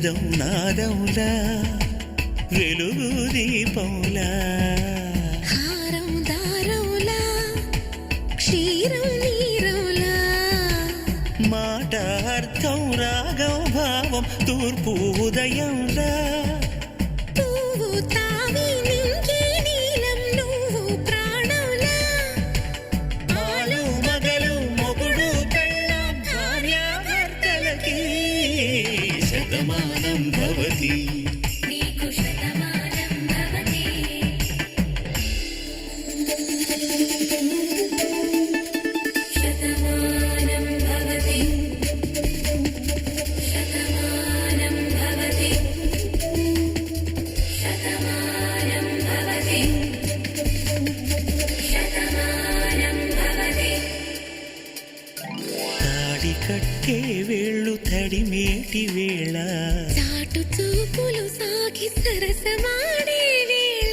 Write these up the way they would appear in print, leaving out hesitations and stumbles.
వేదం నాదములా వెలుగు దీపంలా హారం దారములా క్షీరం నీరములా మాట అర్థం రాగం భావం తూర్పు ఉదయంలా పువ్వు తావి నింగి నీలం నువ్వు ప్రాణంలా ఆలు మగలు మొగుడు పెళ్ళాం భార్యాభర్తలకి శతమానం భవతి నీకు శతమానం భవతి శతమానం భవతి శతమానం భవతి శతమానం భవతి శతమానం భవతి తాడి కట్టే వేళ్ళు తడిమేటి వేళ చాటు చూపులు సాగి సరసమాడే వేళ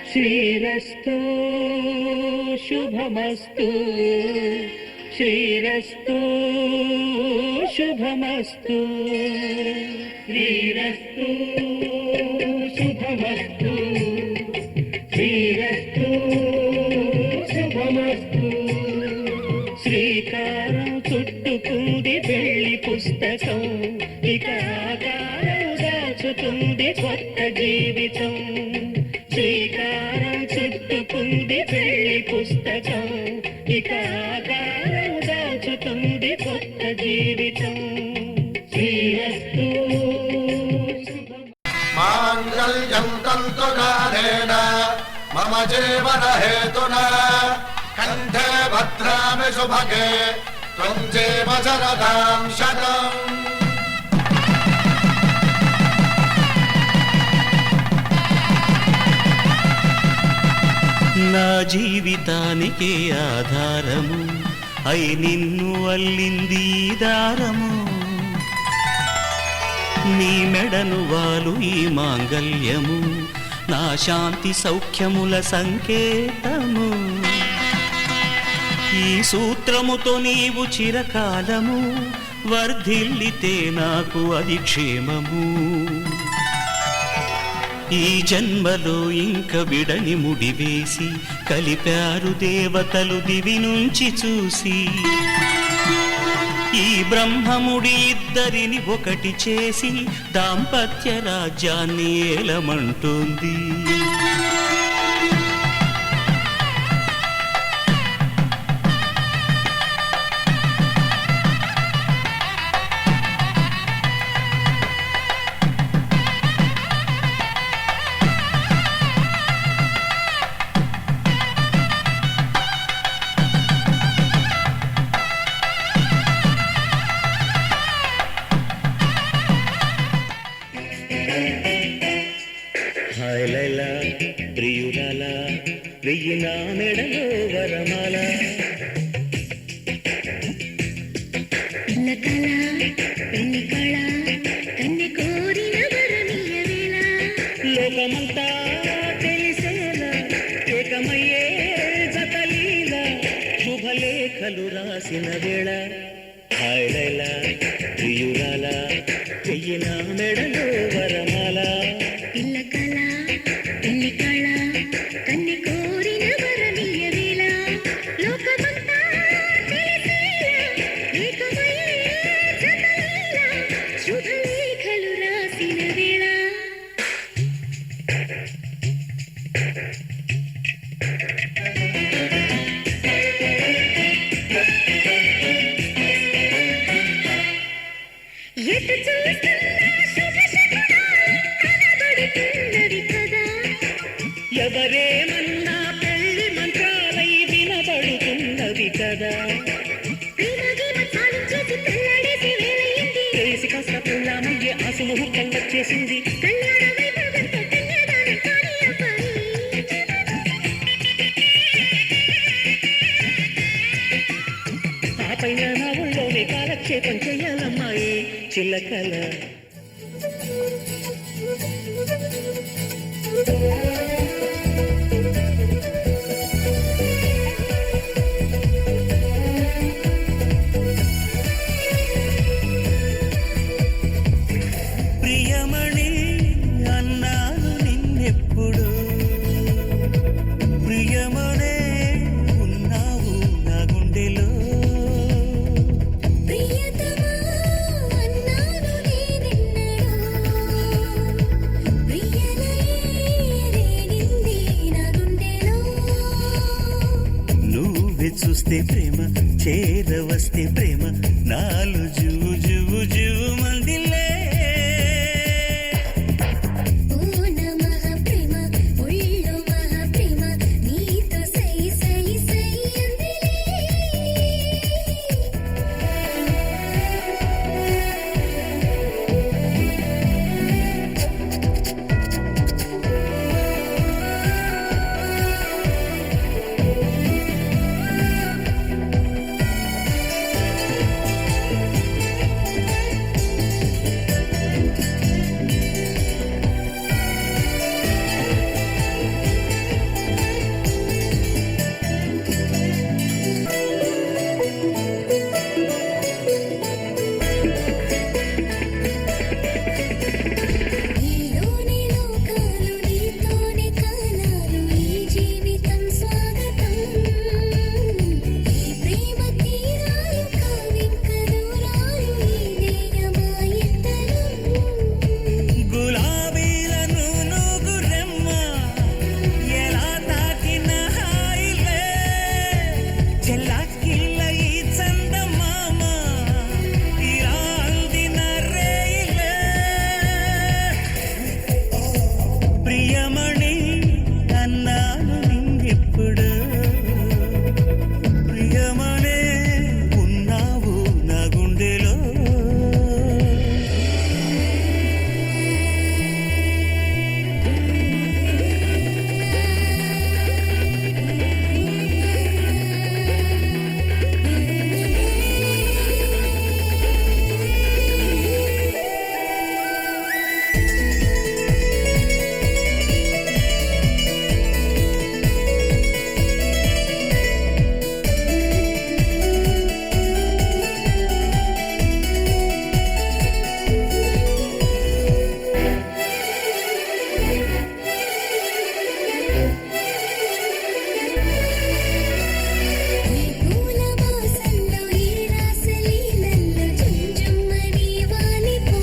శ్రీరస్తు శుభమస్తు శ్రీరస్తు శుభమస్తు శ్రీరస్తు శుభమస్తు శ్రీరస్తు శుభమస్తు శ్రీకారం చుట్టుకుంది పెళ్లి పుస్తకం ఇక ఆకారం దాచుతుంది కొత్త జీవితం శ్రీకారం చుట్టుకుంది పెళ్లి పుస్తకం ఇక ఆకారం దాచుతుంది కొత్త జీవితం శ్రీరస్తు మాంగళ్యం తంతునానేన మమ జీవన హేతునా కంఠే భద్రామి శుభగే త్వం జీవ శరదాం శతం నా జీవితానికి ఆధారము అయి నిన్ను అల్లింది ఈ దారము నీ మెడను వాలు ఈ మాంగల్యము నా శాంతి సౌఖ్యముల సంకేతము ఈ సూత్రముతో నీవు చిరకాలము వర్ధిల్లితే నాకు అది క్షేమము ఈ జన్మలో ఇంక విడని ముడివేసి కలిపారు దేవతలు దివి నుంచి చూసి ఈ బ్రహ్మముడి ఇద్దరిని ఒకటి చేసి దాంపత్య రాజ్యాన్ని ఏలమంటుంది హాయ్ లైలా ప్రియురాలా వెయ్యి నా మెడలో వరమాల పిల్లకళ పెళ్లి కళ కన్నె కోరిన వరమీయ వేళ లోకమంతా తెలిసేలా ఏకమయ్యే జతలీల శుభలేఖలు రాసిన వేళ హాయ్ లైలా ప్రియురాలా వెయ్యి నా మెడలో వరమాల పిల్లకళ పెళ్లి కళ కన్నె కోరిన వరమీయ వేళ లోకమంతా తెలిసేలా ఏకమయ్యే జతలీల శుభలేఖలు రాసిన వేళ కదా ప్రేమగీమ చాలించేసి పెళ్ళాడేసి వేళయింది. చేసి కాస్త పెళ్ళామయ్యే ఆసు ముహూర్తం వచ్చేసింది. కళ్యాణ వైభవంతో కన్యాదానం కాని అబ్బాయి. ఆ పైన నా ఊళ్ళోనే కాలక్షేపం చెయ్యాలమ్మాయి చిల్లకల. ప్రియమణి అన్నాను నిన్నెప్పుడు, ప్రియమనే ఉన్నావు నా గుండెలో. ప్రియతమా అన్నాను నేనెన్నడో, ప్రియలయే రేగింది నా గుండెలో. నువ్వే చూస్తే ప్రేమ, చేరవస్తే ప్రేమ, నాలు జువు జువు జువు మందిలే. ఓ నమః ప్రేమ, ఒళ్ళో మహా ప్రేమ, నీతో సై సై సై అందిలే. నీలోని లోకాలు నీతోనే కాలాలు, ఈ జీవితం స్వాగతం. ఈ ప్రేమ తీరాలు కావింక దూరాలు, ఈ నేయమాయిద్దరం. గులాబీలను నూగురెమ్మ ఎలా తాకిన హాయిలే, చెల్లాకిల్ల ఈ చందమామ ఇలా అందిన రేయిలే. ప్రియమణి అన్నాను నిన్నెప్పుడు, ప్రియమనే ఉన్నావు నా గుండెలో. ఈ పూల వాసనలో ఈ రాసలీలల్లో జుంజుమ్మని వాలిపో.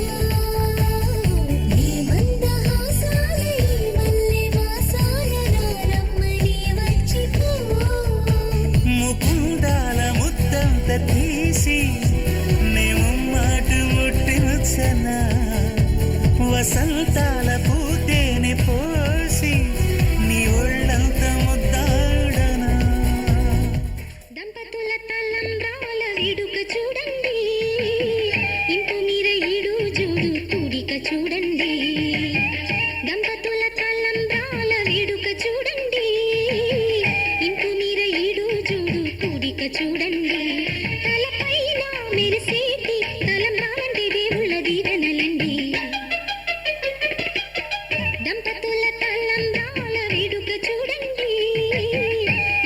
నీ మందహాసాల ఈ మల్లె వాసాల రమ్మని వచ్చిపో. ముకుందాల ముద్దంత తీసి నేను మాటు ముట్టించనా, వసంతాల పూతేని పోసి నీ ఒళ్ళంత ముద్దాడనా. దంపతుల తలంబ్రాల వేడుక చూడండి, ఇంపు మీర ఈడు జూడు కూడిక చూడండి. దంపతుల తలంబ్రాల వేడుక చూడండి, ఇంపు మీర ఈడు జూడు కూడిక చూడండి. తలపైన మెరిసేటి తలంబ్రాలంటి దేవుళ్ళ దీవెనలండి. దంపతుల తలంబ్రాల వేడుక చూడండి,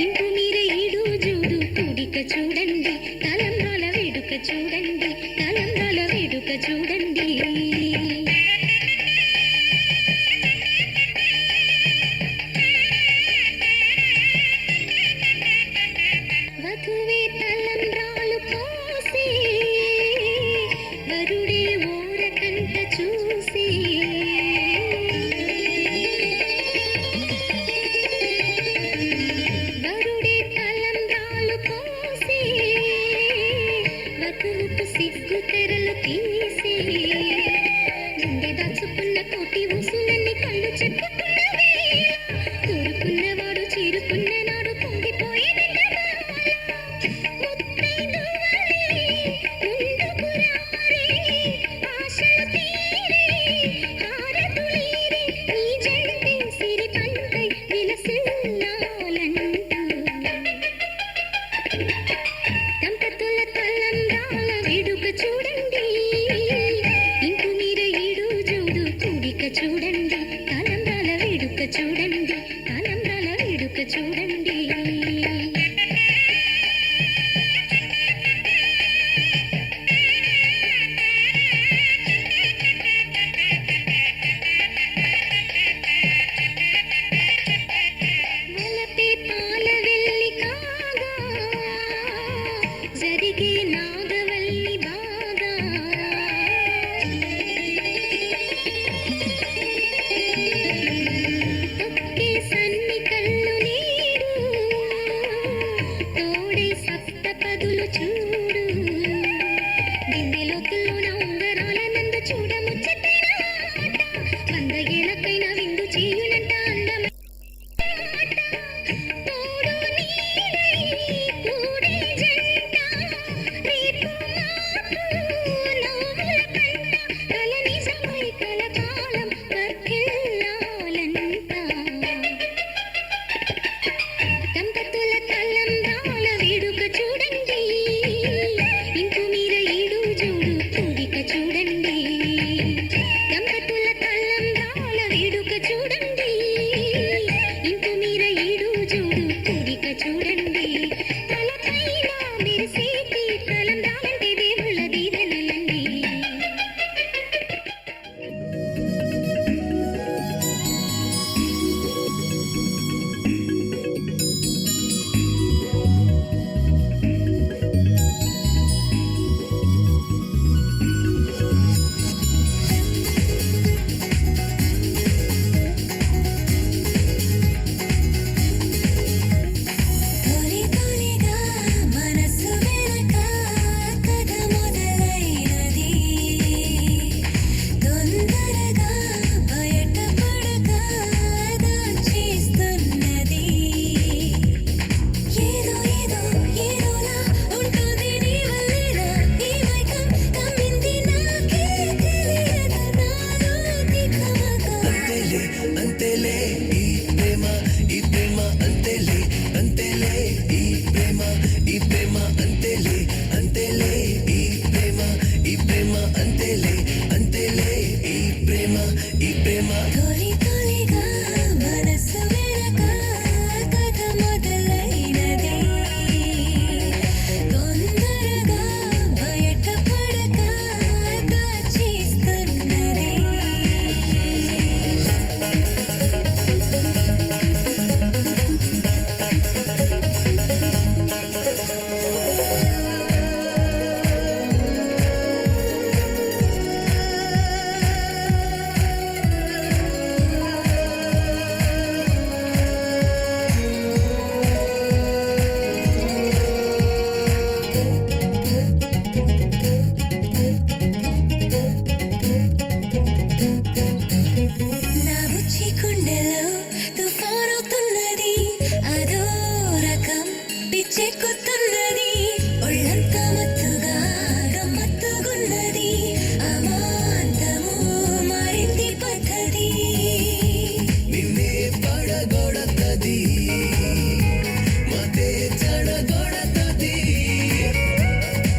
ఇంపు మీర ఈడు జూడు కూడిక చూడండి. తలంబ్రాల వేడుక చూడండి, తలంబ్రాల వేడుక చూడండి. వధువే తలంబ్రాలు పోసి, వరుడే ఓరకంట చూసి. వరుడే తలంబ్రాలు పోసి, వధువుకు సిగ్గు ఎత్తులు చూడు దిండెలోతుల్లో నా ఉంగరాల నందు చూడముచ్చటైన ఆట వంద ఏళ్ళకైనా విందు చేయునంట అందమైన ఆట తోడు నీడై కూడే జంట రేపు మాపు నవ్వుల కంట కల నిజమై కలకాలం వర్ధిల్లాలంట దంపతుల తలంబ్రాల వేడుక చూడండి ఇంకు మీర ఈడు జోడు కూడిక చూడండి దంపతుల తలంబ్రాల వేడుక చూడండి ఇంకు మీర ఈడు జోడు కూడిక చూడండి తలపైన మెరిసేటి తలంబ్రాలంటే దేవుళ్ళ దీవెనలండి తొలి తొలిగా మనసు వెనక కథ మొదలైనది తొందరగా బయటపడక దాచేస్తున్నది ఏదో ఏదో ఏదోలా ఉంటుంది నీ వల్లేనా ఈ మైకం కమ్మింది నాకే తెలియదు నాలో తికమక అంతేలే ఈ ప్రేమ అంతేలే ఈ ప్రేమ అంతేలే ఈ ప్రేమ అంతేలే ఈ ప్రేమ తొలి తొలిగా మనసు వెనక కథ మొదలైనది తొందరగా బయటపడక దాచేస్తున్నది నా బుచ్చి కుండెలో తుఫానవుతున్నది అదో రకం పిచ్చెక్కుతున్నది ఒళ్ళంతా మత్తుగా గమ్మత్తుగున్నది అమాంతము మారింది పద్ధతి నిన్నే పడగొడతది మతే చెడగొడతది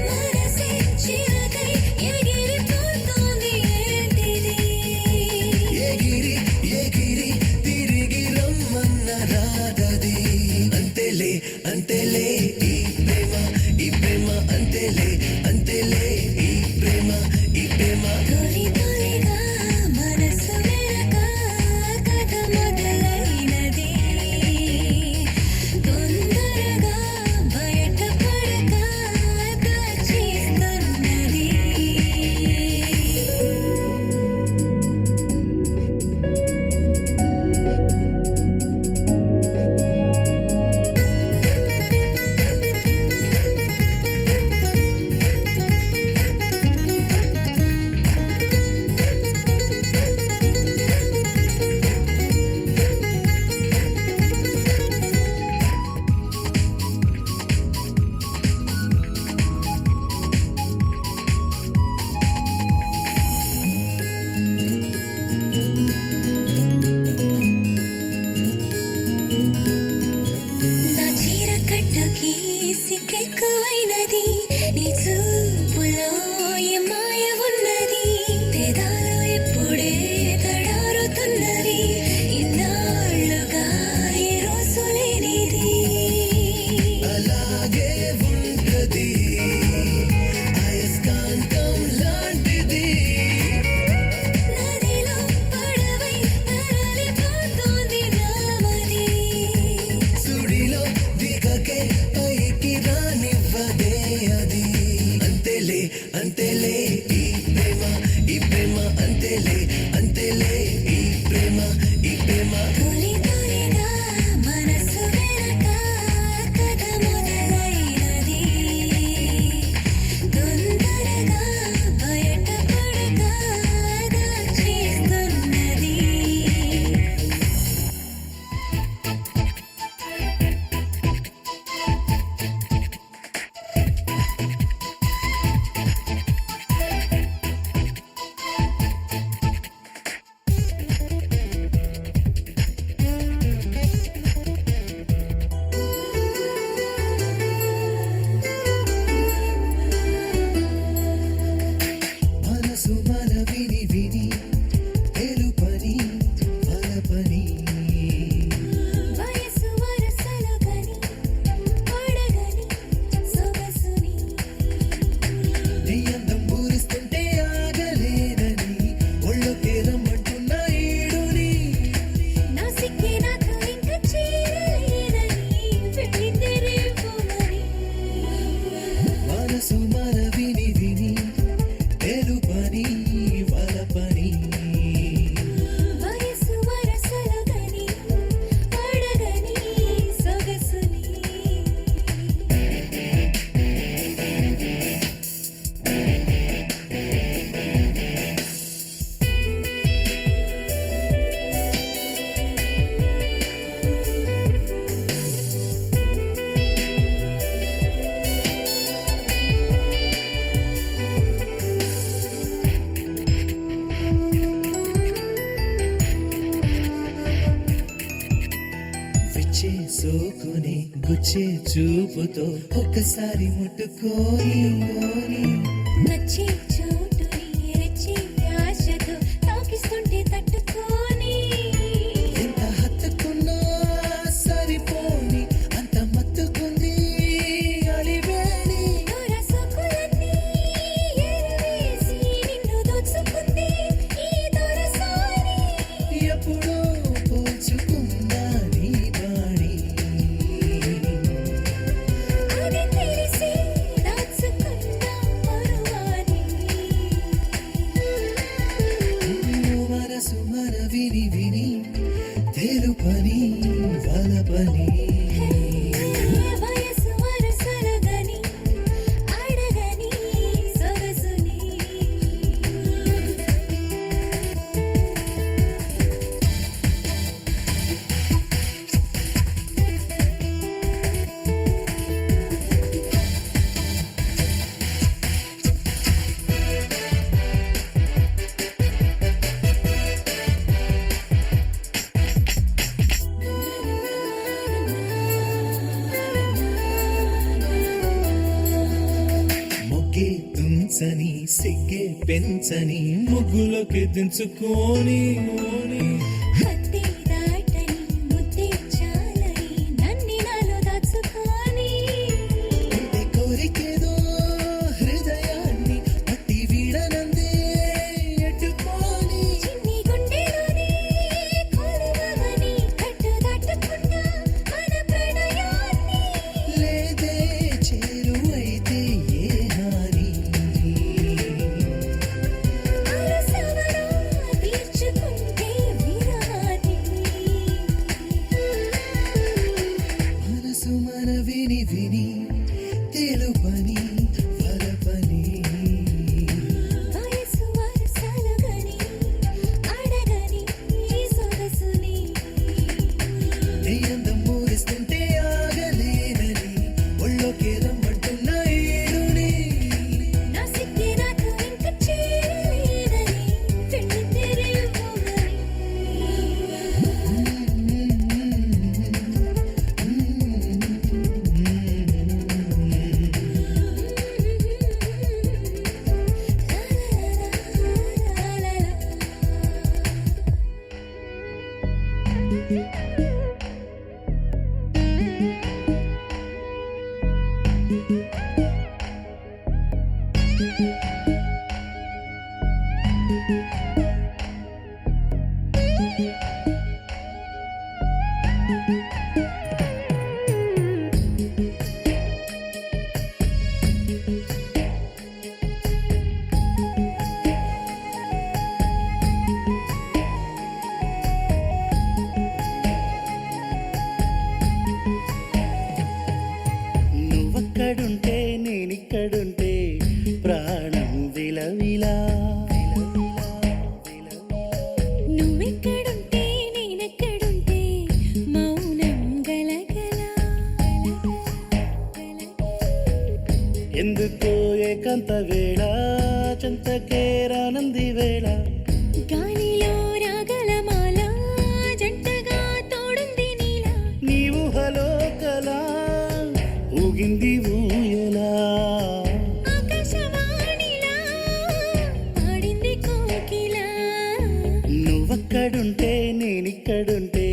మనసే చిరకై ఎగిరిపోతోంది ఏంటిది ఎగిరి తిరిగి రమ్మన్న రాదది అంతేలే ఈ ప్రేమ అంతేలే ఈ ప్రేమ తొలి తొలిగా మనసు వెనక కథ మొదలైనది తొందరగా బయటపడక దాచేస్తున్నది నా చీర కట్టుకి సిగ్గెక్కువైనది నీ చూపులో ఏ మాయ ఉన్నది పెదాలు ఇప్పుడే తడారుతున్నది ఇన్నాళ్ళుగా ఏ రోజు లేనిది అలాగే ఉంటది అయస్కాంతం లాంటిది నదిలో పడవై తరలిపోతోంది నామది సుడిలో దిగకే పైకి రానివ్వదే అది మనసు మన విని విని తెలుపని వలపని వయసు వరసలుగని అడగని సొగసుని విచ్చే సోకుని గుచ్చే చూపుతో ఒక్కసారి ముట్టుకోని నచ్చే చోటుని రెచ్చే ఆశతో తాకిస్తుంటే తట్టుకోని ఎంత హత్తుకున్నా సరిపోని అంత మత్తుకుంది అలివేణి దొరసకులన్నీ ఎరవేసి నిన్ను దోచుకుంది ఈ దొరసాని ఎప్పుడో పోల్చుకుందా నీ బాణి అది తెలిసి దాచుకున్న పరువాని మనసు మన విని విని తెలుపని వలపని వయసు వరసలుగని అడగని సొగసుని మొగ్గే తుంచని సిగ్గే పెంచని ముగ్గులోకి దించుకోని హత్తి దాటని ముద్దే చాలని నన్ని నాలో దాచుకోని ఉంటే కోరికేదో హృదయాన్ని పట్టి వీడనందే ఎట్టుకోని చిన్ని గుండెలోని కొలువవని కట్టు దాటుకున్నా మన ప్రణయాన్ని లేదే చేరువైతే ఏ హాని అలసవన తీర్చుకుంటే విరాని మనసు మన విని విని తెలుపని వలపని వయసు వరసలుగని అడగని సొగసుని నీ అందం మూరిస్తుంటే ఆగలేనని ఒళ్ళోకి రమ్మంటున్న ఏడుని నా సిగ్గే నాకు ఇంక చేరలేదని పెళ్లి తెరేమోగని నువ్వక్కడుంటే నేనిక్కడుంటే ప్రాణం విలవిలా నువ్వెక్కడుంటే నేనెక్కడుంటే మౌనం గలగల ఎందుకో ఏకాంత వేళ చెంతకే రానంది వేళ గాలిలో రాగలమాల జంటగా తోడుంది నీలా నీ ఊహలో కలా ఊగింది ఊయలా ఆకాశవాణిలా పాడింది కోకిలా నువ్వక్కడుంటే నేనిక్కడుంటే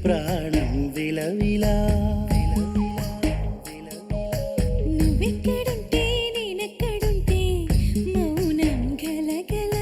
ప్రాణం విలవిలా నువ్వెక్కడుంటే నేనెక్కడుంటే మౌనం గలగల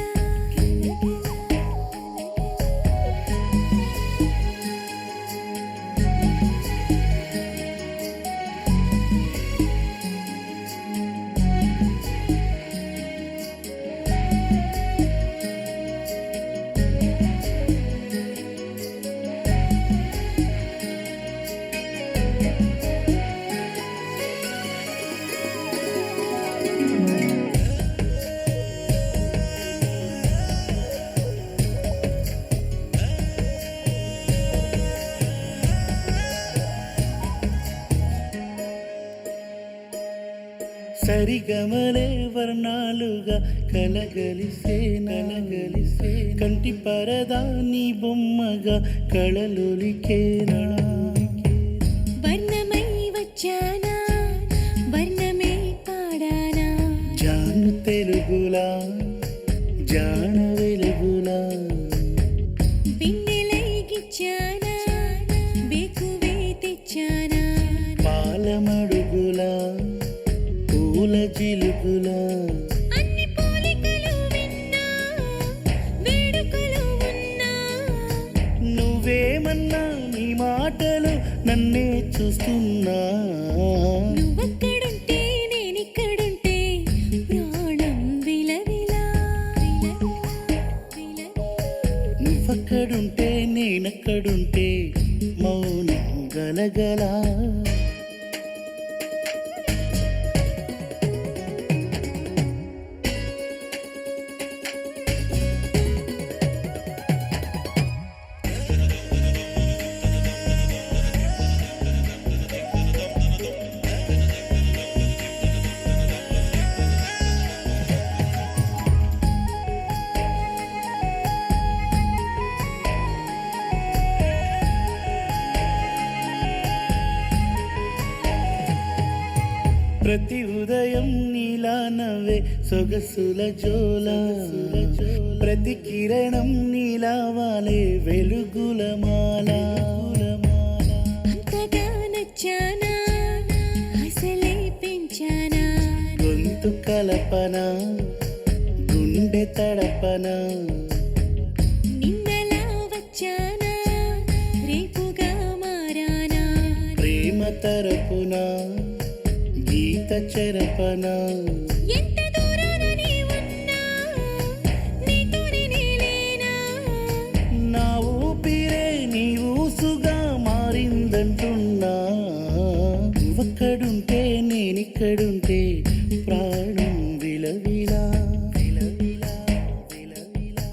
సరిగమలే వర్ణాలుగా కలగలిసే నలగలిసే కంటి పరదా నీ బొమ్మగా కళలొలికేనా వర్ణమై వచ్చానా వర్ణమే పాడానా జాను తెలుగులా జాన వెలుగులా బిన్నెలై గిచ్చానా బేకువే తెచ్చానా పాలమడుగులా పూల జిలుగులా అన్ని పోలికలు విన్నా వేడుకలు ఉన్నా నువ్వేమన్నా నీ మాటలు నన్నే చూస్తున్నా నువ్వక్కడుంటే నేనిక్కడుంటే ప్రాణం విలవిలా నువ్వక్కడుంటే నేనక్కడుంటే మౌనం గలగలా ప్రతి ఉదయం నీలా నవ్వే సొగసుల జోల ప్రతి కిరణం నీలా వాలే వెలుగుల మాల అంతగా నచ్చానా అసలే పెంచానా గొంతు కలపన గుండె తడపన నిన్నలా వచ్చానా రేపుగా మారానా ప్రేమ తరపున గీత చెరపన ఎంత దూరాన నీ ఉన్నా నీతోనే నేలేనా నా ఊపిరే నీ ఊసుగా మారిందంటున్నా నువ్వక్కడుంటే నేనిక్కడుంటే ప్రాణం విలవిలా విలవిలా విలవిలా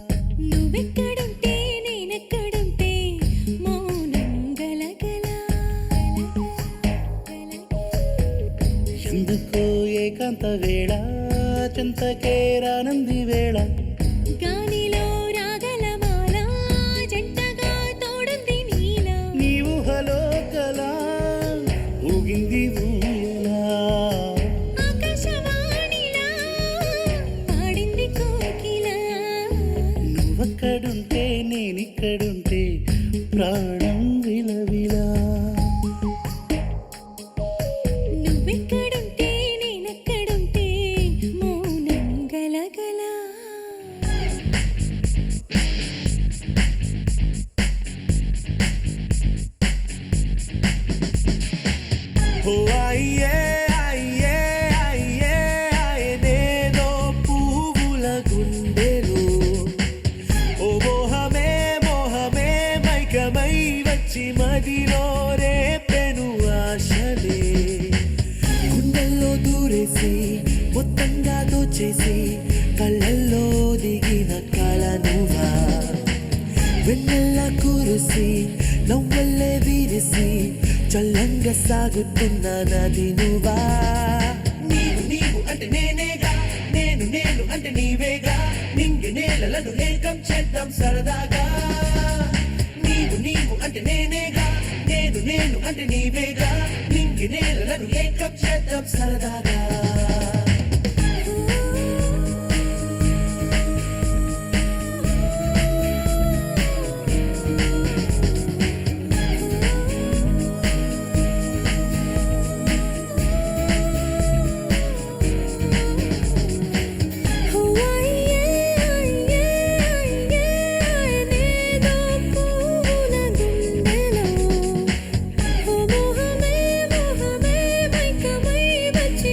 నువ్వెక్కడుంటే నేనెక్కడుంటే మౌనం గలగలా ఎందుకో ఏకాంత వేళ చెంతకే రానంది వేళ గాలిలో రాగలమాల జంటగా తోడుంది నీలా నీ ఊహలో కలా ఊగింది ఊయలా ఆకాశవాణిలా పాడింది కోకిలా నువ్వక్కడుంటే నేనిక్కడుంటే ప్రాణం విలవిలా నువ్వెక్కడుంటే నేనెక్కడుంటే మౌనం గలగలా ఓ అయ్యే అయ్యే అయ్యే అయ్యేదేదో పువ్వుల గుండెలో ఓ మోహమే మోహమే మైకమై వచ్చి మదిలో రేపెను ఆశలే గుండెల్లో దూరేసి మొత్తంగా దోచేసి కళ్ళల్లో దిగిన కళ నువ్వా వెన్నెల్ల కురిసి నవ్వల్లే విరిసి చల్లంగా సాగుతున్న నది నువ్వా నీవు నీవు అంటే నేనేగా నేను నేను అంటే నీవేగా నింగి నేలలను ఏకం చేద్దాం సరదాగా నీవు నీవు అంటే నేనేగా నేను నేను అంటే నీవేగా నింగి నేలలను ఏకం చేద్దాం సరదాగా మోహమే మోహమే మైకమై వచ్చి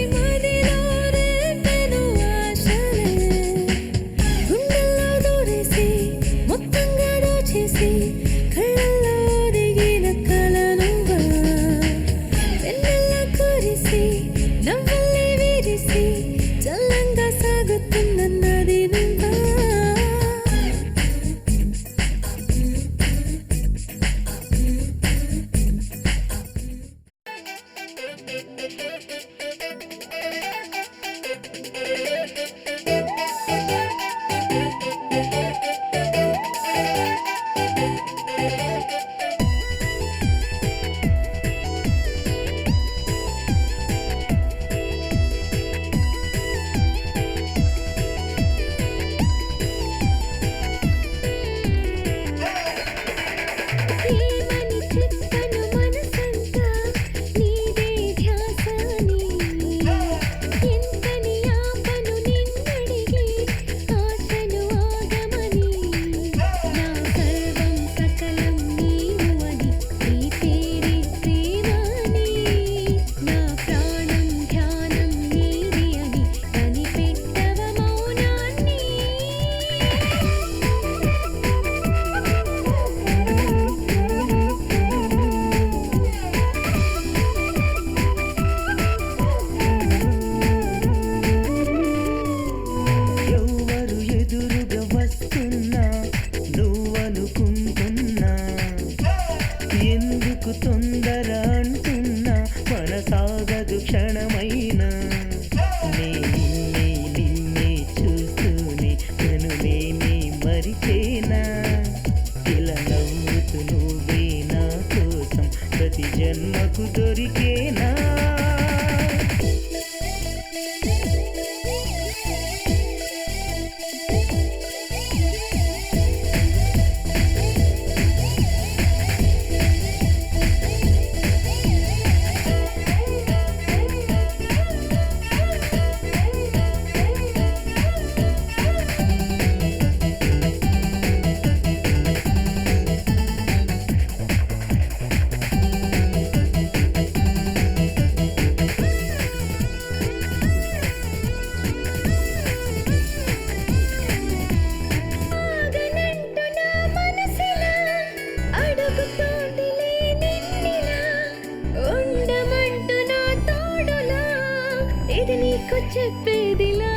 నీకు చెప్పేదిలా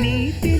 నీతి